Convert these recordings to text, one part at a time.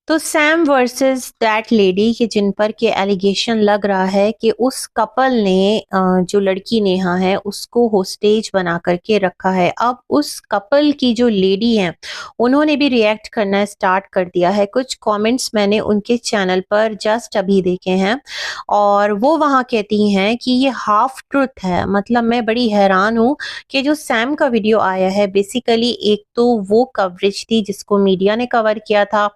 तो Sam versus that lady के जिन पर के एलिगेशन लग रहा है कि उस कपल ने जो लड़की नेहा है उसको होस्टेज बना करके रखा है। अब उस कपल की जो लेडी है उन्होंने भी रिएक्ट करना स्टार्ट कर दिया है। कुछ कमेंट्स मैंने उनके चैनल पर जस्ट अभी देखे हैं और वो वहाँ कहती हैं कि ये हाफ ट्रुथ है। मतलब मैं बड़ी हैरान हूँ कि जो सैम का वीडियो आया है बेसिकली एक तो वो कवरेज थी जिसको मीडिया ने कवर किया था।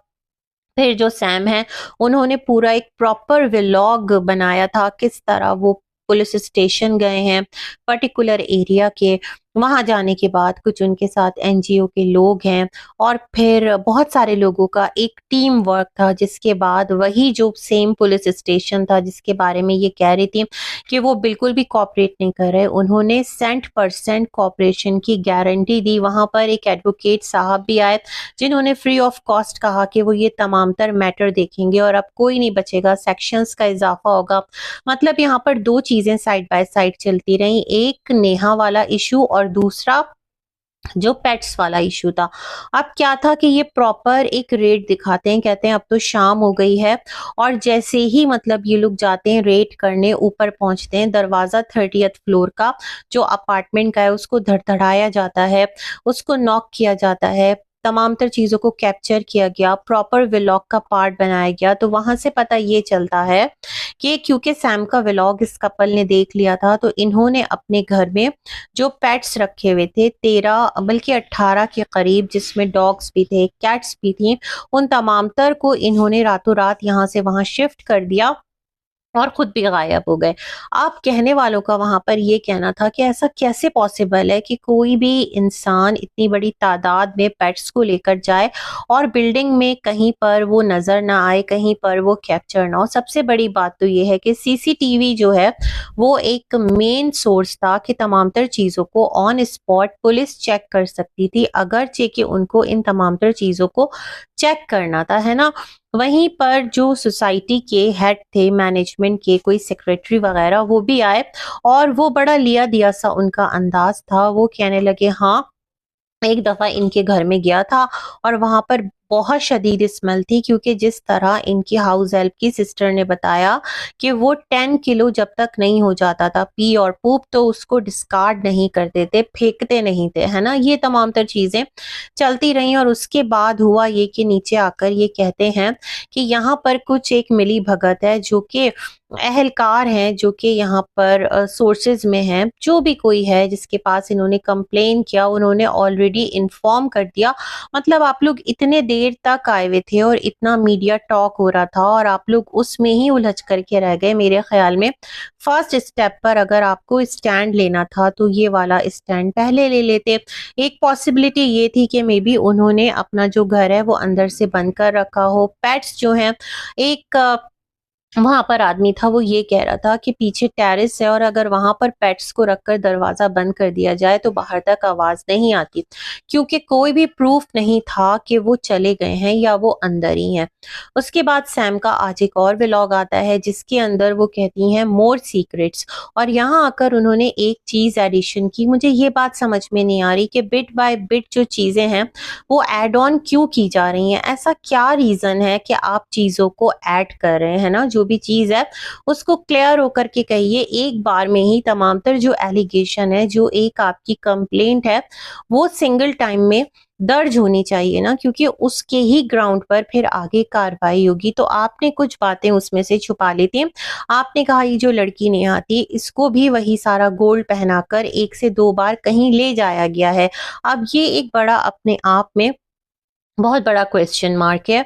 फिर जो सैम है उन्होंने पूरा एक प्रॉपर व्लॉग बनाया था किस तरह वो पुलिस स्टेशन गए हैं पर्टिकुलर एरिया के। वहां जाने के बाद कुछ उनके साथ एनजीओ के लोग हैं और फिर बहुत सारे लोगों का एक टीम वर्क था, जिसके बाद वही जो सेम पुलिस स्टेशन था जिसके बारे में ये कह रही थी कि वो बिल्कुल भी कॉपरेट नहीं कर रहे, उन्होंने 100% कॉपरेशन की गारंटी दी। वहां पर एक एडवोकेट साहब भी आए जिन्होंने फ्री ऑफ कॉस्ट कहा कि वो ये तमाम तर मैटर देखेंगे और अब कोई नहीं बचेगा, सेक्शंस का इजाफा होगा। मतलब यहाँ पर दो चीजें साइड बाय साइड चलती रही, एक नेहा वाला इशू और दूसरा जो पेट्स वाला इशू था। अब क्या था कि ये प्रॉपर एक रेट दिखाते हैं, कहते हैं अब तो शाम हो गई है और जैसे ही मतलब ये लोग जाते हैं रेट करने, ऊपर पहुंचते हैं, दरवाजा 30th फ्लोर का जो अपार्टमेंट का है उसको धड़धड़ाया जाता है, उसको नॉक किया जाता है, तमाम तर चीजों को कैप्चर किया गया, प्रॉपर व्लॉग का पार्ट बनाया गया। तो वहां से पता ये चलता है कि क्योंकि सैम का व्लॉग इस कपल ने देख लिया था तो इन्होंने अपने घर में जो पेट्स रखे हुए थे 13 बल्कि 18 के करीब, जिसमें डॉग्स भी थे कैट्स भी थी, उन तमाम तर को इन्होंने रातों रात यहाँ से वहां शिफ्ट कर दिया और खुद भी गायब हो गए। अब कहने वालों का वहां पर ये कहना था कि ऐसा कैसे पॉसिबल है कि कोई भी इंसान इतनी बड़ी तादाद में पेट्स को लेकर जाए और बिल्डिंग में कहीं पर वो नजर ना आए, कहीं पर वो कैप्चर ना हो। सबसे बड़ी बात तो ये है कि सीसीटीवी जो है वो एक मेन सोर्स था कि तमाम तर चीजों को ऑन स्पॉट पुलिस चेक कर सकती थी, अगरचे कि उनको इन तमाम तर चीजों को चेक करना था, है ना। वहीं पर जो सोसाइटी के हेड थे मैनेजमेंट के, कोई सेक्रेटरी वगैरह, वो भी आए और वो बड़ा लिया दिया सा उनका अंदाज था। वो कहने लगे हाँ एक दफा इनके घर में गया था और वहां पर बहुत शदीद स्मेल थी, क्योंकि जिस तरह इनकी हाउस हेल्प की सिस्टर ने बताया कि वो 10 किलो जब तक नहीं हो जाता था पी और पूप तो उसको डिस्कार्ड नहीं करते थे, फेंकते नहीं थे, है ना। ये तमाम तर चीजें चलती रही और उसके बाद हुआ ये कि नीचे आकर ये कहते हैं कि यहाँ पर कुछ एक मिली भगत है जो कि अहलकार हैं, जो कि यहाँ पर सोर्सेज में हैं, जो भी कोई है जिसके पास इन्होंने कंप्लेन किया उन्होंने ऑलरेडी इन्फॉर्म कर दिया। मतलब आप लोग इतने देर तक आए हुए थे और इतना मीडिया टॉक हो रहा था और आप लोग उसमें ही उलझ करके रह गए। मेरे ख्याल में फर्स्ट स्टेप पर अगर आपको स्टैंड लेना था तो ये वाला स्टैंड पहले ले लेते। एक पॉसिबिलिटी ये थी कि मे बी उन्होंने अपना जो घर है वो अंदर से बंद कर रखा हो। पेट्स जो हैं, एक वहां पर आदमी था वो ये कह रहा था कि पीछे टेरेस है और अगर वहां पर पेट्स को रखकर दरवाजा बंद कर दिया जाए तो बाहर तक आवाज नहीं आती, क्योंकि कोई भी प्रूफ नहीं था कि वो चले गए हैं या वो अंदर ही हैं। उसके बाद सैम का आज एक और व्लॉग आता है जिसके अंदर वो कहती हैं मोर सीक्रेट्स, और यहाँ आकर उन्होंने एक चीज एडिशन की। मुझे ये बात समझ में नहीं आ रही कि बिट बाय बिट जो चीजें हैं वो एड ऑन क्यों की जा रही हैं। ऐसा क्या रीजन है कि आप चीजों को ऐड कर रहे हैं ना। जो भी चीज है उसको क्लियर होकर के कहिए एक बार में ही। तमाम तर जो एलिगेशन है, जो एक आपकी कंप्लेंट है, वो सिंगल टाइम में दर्ज होनी चाहिए ना, क्योंकि उसके ही ग्राउंड पर फिर आगे कार्रवाई होगी। तो आपने कुछ बातें उसमें से छुपा ली थी। आपने कहा ये जो लड़की नहीं आती इसको भी वही सारा गोल्ड पहनाकर 1 से 2 बार कहीं ले जाया गया है। अब ये एक बड़ा अपने आप में बहुत बड़ा क्वेश्चन मार्क है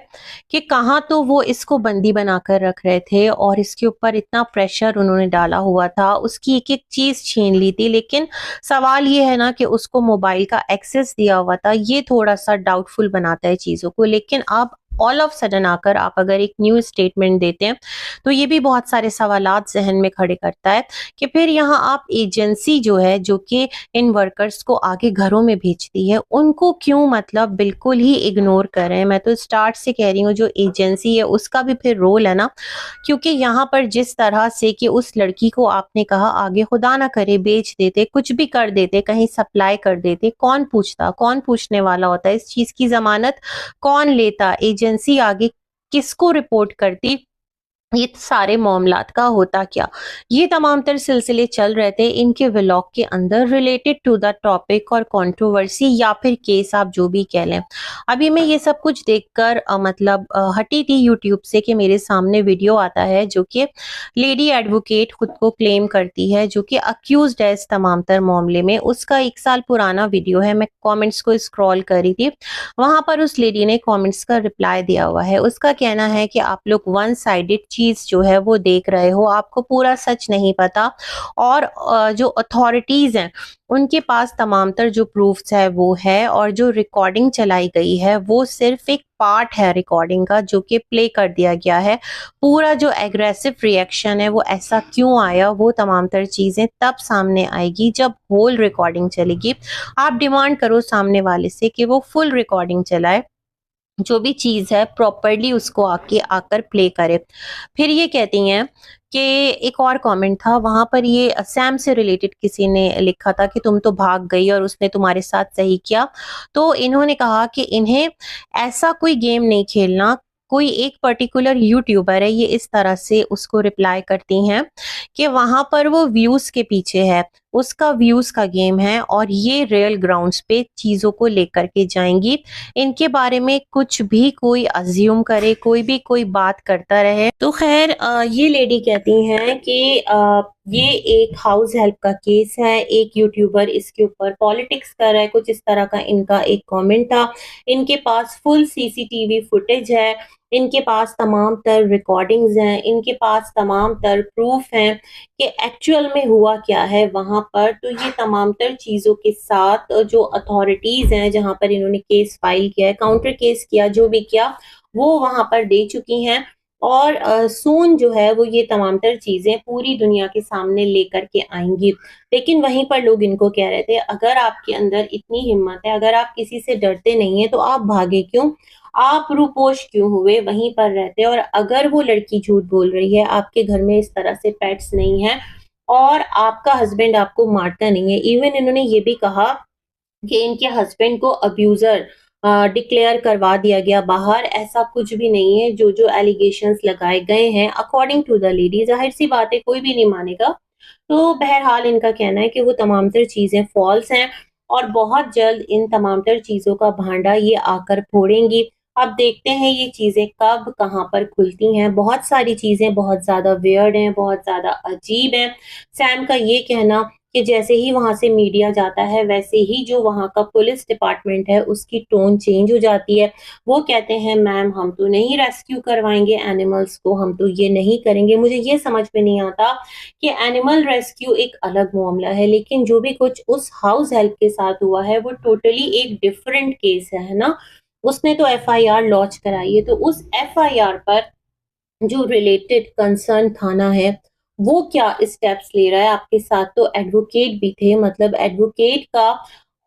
कि कहाँ तो वो इसको बंदी बनाकर रख रहे थे और इसके ऊपर इतना प्रेशर उन्होंने डाला हुआ था, उसकी एक एक चीज छीन ली थी। लेकिन सवाल ये है ना कि उसको मोबाइल का एक्सेस दिया हुआ था, ये थोड़ा सा डाउटफुल बनाता है चीजों को। लेकिन अब ऑल ऑफ सडन आकर आप अगर एक न्यू स्टेटमेंट देते हैं तो ये भी बहुत सारे सवालात जहन में खड़े करता है कि फिर यहाँ आप एजेंसी जो है जो कि इन वर्कर्स को आगे घरों में भेजती है उनको क्यों मतलब बिल्कुल ही इग्नोर कर रहे हैं। मैं तो स्टार्ट से कह रही हूँ जो एजेंसी है उसका भी फिर रोल है ना, क्योंकि यहाँ पर जिस तरह से कि उस लड़की को आपने कहा आगे खुदा ना करे बेच देते, कुछ भी कर देते, कहीं सप्लाई कर देते, कौन पूछता, कौन पूछने वाला होता है, इस चीज की जमानत कौन लेता, एजेंसी आगे किसको रिपोर्ट करती, ये सारे मामलात का होता क्या। ये तमाम तर सिलसिले चल रहे थे इनके व्लॉग के अंदर रिलेटेड टू द टॉपिक और कंट्रोवर्सी या फिर केस, आप जो भी कह लें। अभी मैं ये सब कुछ देखकर हटी थी यूट्यूब से कि मेरे सामने वीडियो आता है जो कि लेडी एडवोकेट खुद को क्लेम करती है, जो कि अक्यूज्ड है इस तमाम तर मामले में। उसका 1 साल पुराना वीडियो है, मैं कॉमेंट्स को स्क्रॉल कर रही थी, वहां पर उस लेडी ने कमेंट्स का रिप्लाई दिया हुआ है। उसका कहना है कि आप लोग वन साइडेड चीज जो है वो देख रहे हो, आपको पूरा सच नहीं पता, और जो अथॉरिटीज हैं उनके पास तमाम तर जो प्रूफ्स है वो है, और जो रिकॉर्डिंग चलाई गई है वो सिर्फ एक पार्ट है रिकॉर्डिंग का जो कि प्ले कर दिया गया है। पूरा जो एग्रेसिव रिएक्शन है वो ऐसा क्यों आया, वो तमाम तर चीजें तब सामने आएगी जब होल रिकॉर्डिंग चलेगी। आप डिमांड करो सामने वाले से कि वो फुल रिकॉर्डिंग चलाए, जो भी चीज है प्रॉपरली उसको आके आकर प्ले करे। फिर ये कहती हैं कि एक और कमेंट था वहां पर, ये सैम से रिलेटेड किसी ने लिखा था कि तुम तो भाग गई और उसने तुम्हारे साथ सही किया। तो इन्होंने कहा कि इन्हें ऐसा कोई गेम नहीं खेलना। कोई एक पर्टिकुलर यूट्यूबर है, ये इस तरह से उसको रिप्लाई करती हैं कि वहां पर वो व्यूज के पीछे है, उसका व्यूज का गेम है, और ये रियल ग्राउंड्स पे चीजों को लेकर के जाएंगी। इनके बारे में कुछ भी कोई अज्यूम करे, कोई भी कोई बात करता रहे। तो खैर ये लेडी कहती हैं कि ये एक हाउस हेल्प का केस है, एक यूट्यूबर इसके ऊपर पॉलिटिक्स कर रहा है, कुछ इस तरह का इनका एक कमेंट था। इनके पास फुल सीसीटीवी फुटेज है, इनके पास तमाम तर रिकॉर्डिंग्स हैं, इनके पास तमाम तर प्रूफ हैं कि एक्चुअल में हुआ क्या है वहां पर। तो ये तमाम तर चीजों के साथ जो अथॉरिटीज हैं जहां पर इन्होंने केस फाइल किया है, काउंटर केस किया, जो भी किया वो वहां पर दे चुकी हैं। और सून जो है वो ये तमाम तर चीजें पूरी दुनिया के सामने लेकर के आएंगी। लेकिन वहीं पर लोग इनको कह रहे थे, अगर आपके अंदर इतनी हिम्मत है, अगर आप किसी से डरते नहीं है तो आप भागे क्यों, आप रूपोश क्यों हुए, वहीं पर रहते। और अगर वो लड़की झूठ बोल रही है, आपके घर में इस तरह से पेट्स नहीं है और आपका हस्बैंड आपको मारता नहीं है, इवन इन्होंने ये भी कहा कि इनके हस्बैंड को अब्यूजर डिक्लेयर करवा दिया गया बाहर, ऐसा कुछ भी नहीं है। जो जो एलिगेशंस लगाए गए हैं अकॉर्डिंग टू द लेडी, जाहिर सी बात है कोई भी नहीं मानेगा। तो बहरहाल इनका कहना है कि वो तमाम तर चीजें फॉल्स हैं और बहुत जल्द इन तमाम तर चीजों का भांडा ये आकर फोड़ेंगी। अब देखते हैं ये चीजें कब कहाँ पर खुलती हैं। बहुत सारी चीजें बहुत ज्यादा वियर्ड हैं, बहुत ज्यादा अजीब हैं। सैम का ये कहना कि जैसे ही वहां से मीडिया जाता है वैसे ही जो वहां का पुलिस डिपार्टमेंट है उसकी टोन चेंज हो जाती है। वो कहते हैं मैम हम तो नहीं रेस्क्यू करवाएंगे एनिमल्स को, हम तो ये नहीं करेंगे। मुझे ये समझ में नहीं आता कि एनिमल रेस्क्यू एक अलग मामला है, लेकिन जो भी कुछ उस हाउस हेल्प के साथ हुआ है वो टोटली एक डिफरेंट केस है ना। उसने तो एफआईआर लॉन्च कराई है, तो उस एफआईआर पर जो रिलेटेड कंसर्न थाना है वो क्या स्टेप्स ले रहा है। आपके साथ तो एडवोकेट भी थे, मतलब एडवोकेट का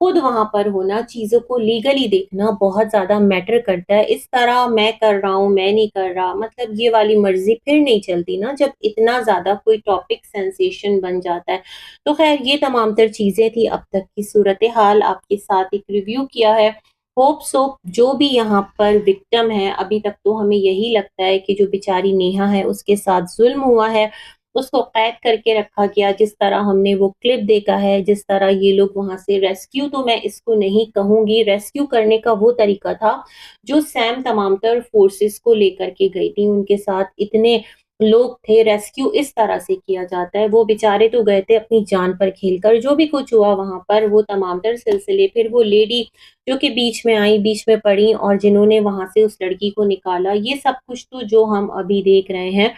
खुद वहां पर होना, चीजों को लीगली देखना बहुत ज्यादा मैटर करता है। इस तरह मैं कर रहा हूँ, मैं नहीं कर रहा, मतलब ये वाली मर्जी फिर नहीं चलती ना जब इतना ज्यादा कोई टॉपिक सेंसेशन बन जाता है। तो खैर ये तमाम तर चीजें थी, अब तक की सूरत हाल आपके साथ एक रिव्यू किया है। होप सो जो भी यहाँ पर विक्टिम है, अभी तक तो हमें यही लगता है कि जो बेचारी नेहा है उसके साथ जुल्म हुआ है, उसको कैद करके रखा गया। जिस तरह हमने वो क्लिप देखा है, जिस तरह ये लोग वहां से रेस्क्यू, तो मैं इसको नहीं कहूंगी रेस्क्यू करने का वो तरीका था जो सैम तमाम तर फोर्सेस को लेकर के गई थी, उनके साथ इतने लोग थे, रेस्क्यू इस तरह से किया जाता है। वो बेचारे तो गए थे अपनी जान पर खेलकर। जो भी कुछ हुआ वहां पर वो तमाम तर सिलसिले, फिर वो लेडी जो कि बीच में आई, बीच में पड़ी, और जिन्होंने वहां से उस लड़की को निकाला, ये सब कुछ तो जो हम अभी देख रहे हैं,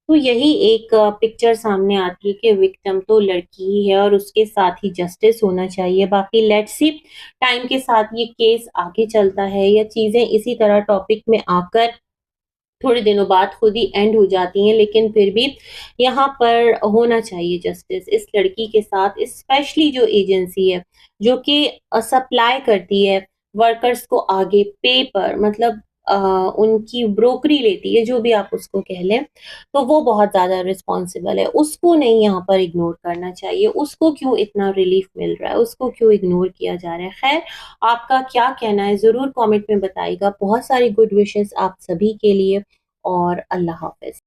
तो यही एक पिक्चर सामने आती है कि विक्टिम तो लड़की ही है और उसके साथ ही जस्टिस होना चाहिए। बाकी लेट्स सी टाइम के साथ ये केस आगे चलता है या चीजें इसी तरह टॉपिक में आकर थोड़े दिनों बाद खुद ही एंड हो जाती हैं, लेकिन फिर भी यहाँ पर होना चाहिए जस्टिस इस लड़की के साथ। स्पेशली जो एजेंसी है जो कि सप्लाई करती है वर्कर्स को आगे पे पर, मतलब उनकी ब्रोकरी लेती है, जो भी आप उसको कह लें, तो वो बहुत ज्यादा रिस्पॉन्सिबल है। उसको नहीं यहाँ पर इग्नोर करना चाहिए। उसको क्यों इतना रिलीफ मिल रहा है, उसको क्यों इग्नोर किया जा रहा है। खैर आपका क्या कहना है जरूर कमेंट में बताइएगा। बहुत सारी गुड विशेस आप सभी के लिए। और अल्लाह हाफिज।